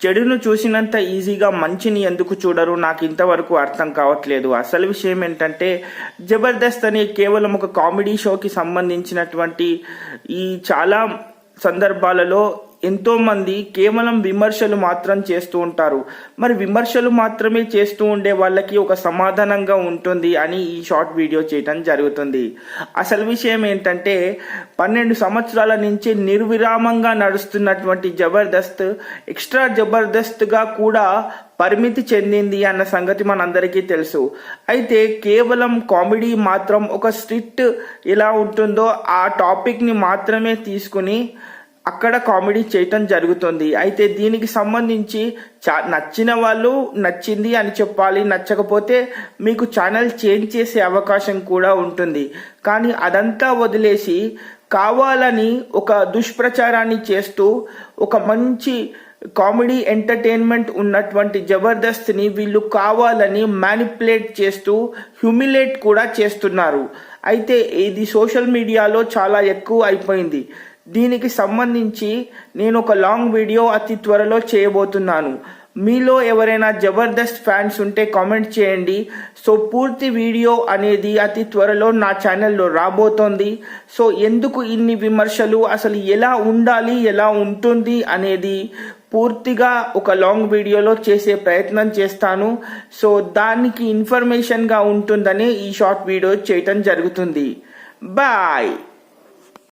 చెడును చూసినంత ఈజీగా మంచిని ఎందుకు చూడరు, నాకు ఇంతవరకు అర్థం కావట్లేదు. అసలు విషయం ఏంటంటే, జబర్దస్త్ అనే కేవలం ఒక కామెడీ షోకి సంబంధించినటువంటి ఈ చాలా సందర్భాలలో ఎంతోమంది కేవలం విమర్శలు మాత్రం చేస్తూ ఉంటారు. మరి విమర్శలు మాత్రమే చేస్తూ ఉండే వాళ్ళకి ఒక సమాధానంగా ఉంటుంది అని ఈ షార్ట్ వీడియో చేయటం జరుగుతుంది. అసలు విషయం ఏంటంటే, 12 సంవత్సరాల నుంచి నిర్విరామంగా నడుస్తున్నటువంటి జబర్దస్త్ ఎక్స్ట్రా జబర్దస్త్గా కూడా పరిమితి చెందింది అన్న సంగతి మనందరికీ తెలుసు. అయితే కేవలం కామెడీ మాత్రం ఒక స్ట్రిక్ట్ ఎలా ఉంటుందో ఆ టాపిక్ని మాత్రమే తీసుకుని అక్కడ కామెడీ చేయటం జరుగుతుంది. అయితే దీనికి సంబంధించి నచ్చిన వాళ్ళు నచ్చింది అని చెప్పాలి, నచ్చకపోతే మీకు ఛానల్ చేంజ్ చేసే అవకాశం కూడా ఉంటుంది. కానీ అదంతా వదిలేసి కావాలని ఒక దుష్ప్రచారాన్ని చేస్తూ ఒక మంచి కామెడీ ఎంటర్టైన్మెంట్ ఉన్నటువంటి జబర్దస్త్ని వీళ్ళు కావాలని మ్యానిపులేట్ చేస్తూ హ్యూమిలేట్ కూడా చేస్తున్నారు. అయితే ఇది సోషల్ మీడియాలో చాలా ఎక్కువ అయిపోయింది. దీనికి సంబంధించి నేను ఒక లాంగ్ వీడియో అతి త్వరలో చేయబోతున్నాను. మీలో ఎవరైనా జబర్దస్త్ ఫ్యాన్స్ ఉంటే కామెంట్ చేయండి. సో పూర్తి వీడియో అనేది అతి త్వరలో నా ఛానల్లో రాబోతోంది. సో ఎందుకు ఇన్ని విమర్శలు, అసలు ఎలా ఉండాలి, ఎలా ఉంటుంది అనేది పూర్తిగా ఒక లాంగ్ వీడియోలో చేసే ప్రయత్నం చేస్తాను. సో దానికి ఇన్ఫర్మేషన్గా ఉంటుందని ఈ షార్ట్ వీడియో చేయటం జరుగుతుంది. బాయ్.